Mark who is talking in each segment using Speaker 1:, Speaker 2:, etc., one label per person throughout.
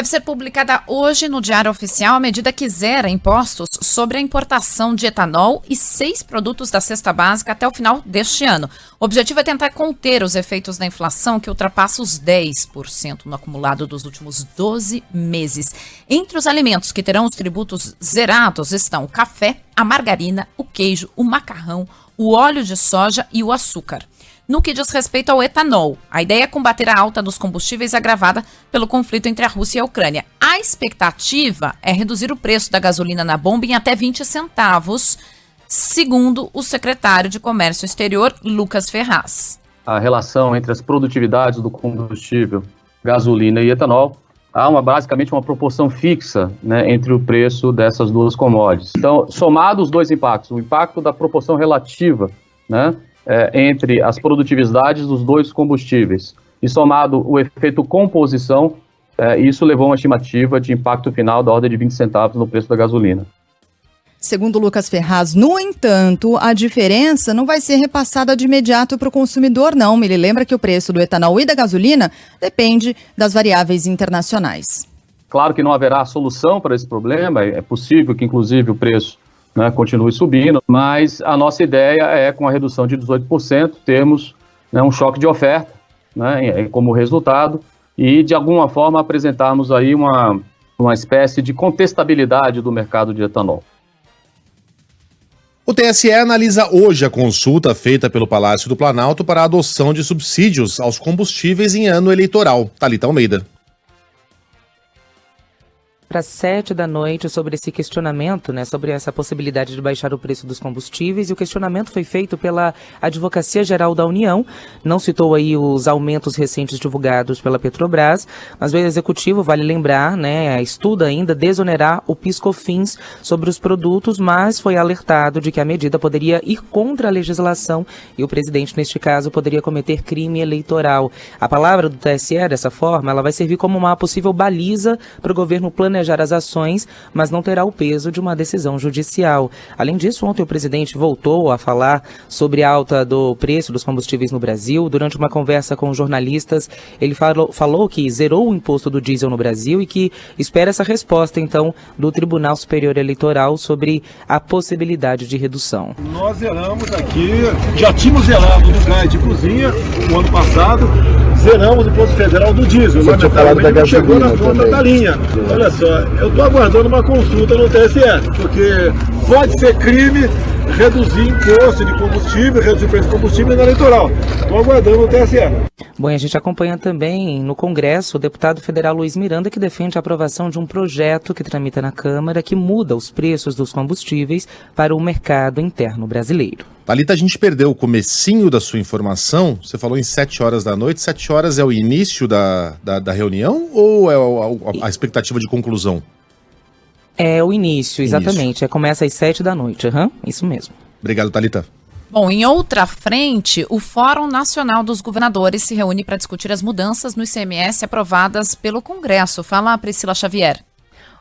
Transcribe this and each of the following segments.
Speaker 1: Deve ser publicada hoje no Diário Oficial a medida que zera impostos sobre a importação de etanol e 6 produtos da cesta básica até o final deste ano. O objetivo é tentar conter os efeitos da inflação que ultrapassa os 10% no acumulado dos últimos 12 meses. Entre os alimentos que terão os tributos zerados estão o café, a margarina, o queijo, o macarrão, o óleo de soja e o açúcar. No que diz respeito ao etanol, a ideia é combater a alta dos combustíveis agravada pelo conflito entre a Rússia e a Ucrânia. A expectativa é reduzir o preço da gasolina na bomba em até 20 centavos, segundo o secretário de Comércio Exterior, Lucas Ferraz.
Speaker 2: A relação entre as produtividades do combustível, gasolina e etanol, há basicamente uma proporção fixa, né, entre o preço dessas duas commodities. Então, somados os dois impactos, o impacto da proporção relativa, né, entre as produtividades dos dois combustíveis e somado o efeito composição, isso levou a uma estimativa de impacto final da ordem de 20 centavos no preço da gasolina.
Speaker 3: Segundo Lucas Ferraz, no entanto, a diferença não vai ser repassada de imediato para o consumidor, não. Ele lembra que o preço do etanol e da gasolina depende das variáveis internacionais.
Speaker 2: Claro que não haverá solução para esse problema, é possível que inclusive o preço, né, continue subindo, mas a nossa ideia é, com a redução de 18%, termos, né, um choque de oferta, né, como resultado e, de alguma forma, apresentarmos aí uma espécie de contestabilidade do mercado de etanol.
Speaker 4: O TSE analisa hoje a consulta feita pelo Palácio do Planalto para a adoção de subsídios aos combustíveis em ano eleitoral. Thalita Almeida.
Speaker 5: Para 7 da noite sobre esse questionamento, né, sobre essa possibilidade de baixar o preço dos combustíveis, e o questionamento foi feito pela Advocacia Geral da União, não citou aí os aumentos recentes divulgados pela Petrobras, mas o Executivo, vale lembrar, né, estuda ainda desonerar o PIS/COFINS sobre os produtos, mas foi alertado de que a medida poderia ir contra a legislação e o presidente, neste caso, poderia cometer crime eleitoral. A palavra do TSE, dessa forma, ela vai servir como uma possível baliza para o governo planejar as ações, mas não terá o peso de uma decisão judicial. Além disso, ontem o presidente voltou a falar sobre a alta do preço dos combustíveis no Brasil. Durante uma conversa com jornalistas, ele falou que zerou o imposto do diesel no Brasil e que espera essa resposta, então, do Tribunal Superior Eleitoral sobre a possibilidade de redução.
Speaker 6: Nós zeramos aqui, já tínhamos zerado no gás de cozinha no ano passado, zeramos o imposto federal do diesel, mas não chegou na conta da linha. Olha só, eu estou aguardando uma consulta no TSE, porque pode ser crime reduzir imposto de combustível, reduzir preço de combustível na eleitoral. Estou aguardando o TSE.
Speaker 5: Bom, a gente acompanha também no Congresso o deputado federal Luiz Miranda, que defende a aprovação de um projeto que tramita na Câmara que muda os preços dos combustíveis para o mercado interno brasileiro.
Speaker 4: Thalita, a gente perdeu o comecinho da sua informação. Você falou em 7 horas da noite. 7 horas é o início da reunião ou é a expectativa de conclusão?
Speaker 5: É o início, exatamente. Começa às 7 da noite. Isso mesmo.
Speaker 4: Obrigado, Thalita.
Speaker 1: Bom, em outra frente, o Fórum Nacional dos Governadores se reúne para discutir as mudanças no ICMS aprovadas pelo Congresso. Fala, Priscila Xavier.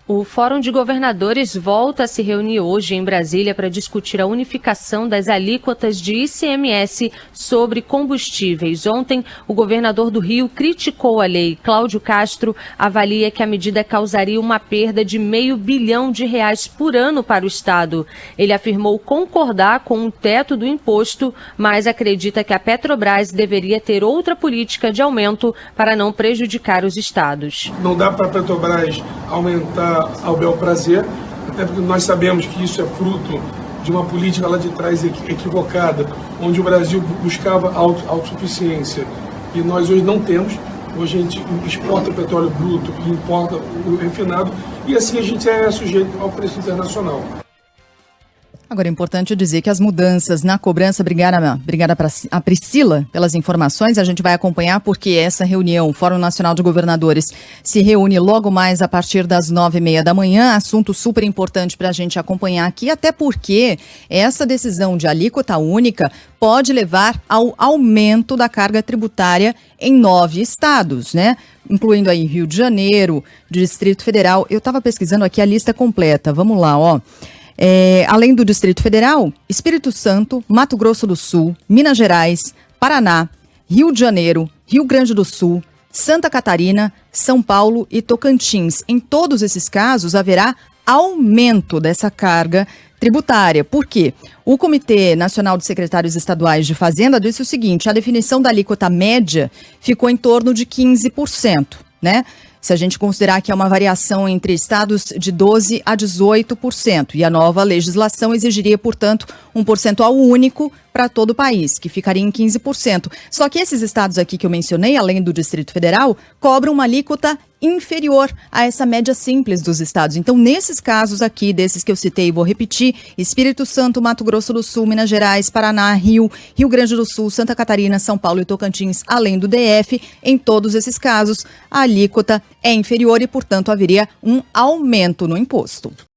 Speaker 7: O Fórum de Governadores volta a se reunir hoje em Brasília para discutir a unificação das alíquotas de ICMS sobre combustíveis. Ontem, o governador do Rio criticou a lei. Cláudio Castro avalia que a medida causaria uma perda de R$500 bilhão por ano para o Estado. Ele afirmou concordar com o teto do imposto, mas acredita que a Petrobras deveria ter outra política de aumento para não prejudicar os estados.
Speaker 6: Não dá para a Petrobras aumentar ao bel prazer, até porque nós sabemos que isso é fruto de uma política lá de trás equivocada, onde o Brasil buscava autossuficiência e nós hoje não temos. Hoje a gente exporta o petróleo bruto e importa o refinado e assim a gente é sujeito ao preço internacional.
Speaker 3: Agora é importante dizer que as mudanças na cobrança, obrigada a Priscila pelas informações, a gente vai acompanhar porque essa reunião, o Fórum Nacional de Governadores, se reúne logo mais a partir das 9h30 da manhã, assunto super importante para a gente acompanhar aqui, até porque essa decisão de alíquota única pode levar ao aumento da carga tributária em 9 estados, né? Incluindo aí Rio de Janeiro, Distrito Federal. Eu estava pesquisando aqui a lista completa, vamos lá, ó. Além do Distrito Federal, Espírito Santo, Mato Grosso do Sul, Minas Gerais, Paraná, Rio de Janeiro, Rio Grande do Sul, Santa Catarina, São Paulo e Tocantins. Em todos esses casos, haverá aumento dessa carga tributária. Por quê? O Comitê Nacional de Secretários Estaduais de Fazenda disse o seguinte: a definição da alíquota média ficou em torno de 15%, né? Se a gente considerar que é uma variação entre estados de 12% a 18%, e a nova legislação exigiria, portanto, um percentual único para todo o país, que ficaria em 15%. Só que esses estados aqui que eu mencionei, além do Distrito Federal, cobram uma alíquota inferior a essa média simples dos estados. Então, nesses casos aqui, desses que eu citei, vou repetir: Espírito Santo, Mato Grosso do Sul, Minas Gerais, Paraná, Rio Grande do Sul, Santa Catarina, São Paulo e Tocantins, além do DF, em todos esses casos, a alíquota é inferior e, portanto, haveria um aumento no imposto.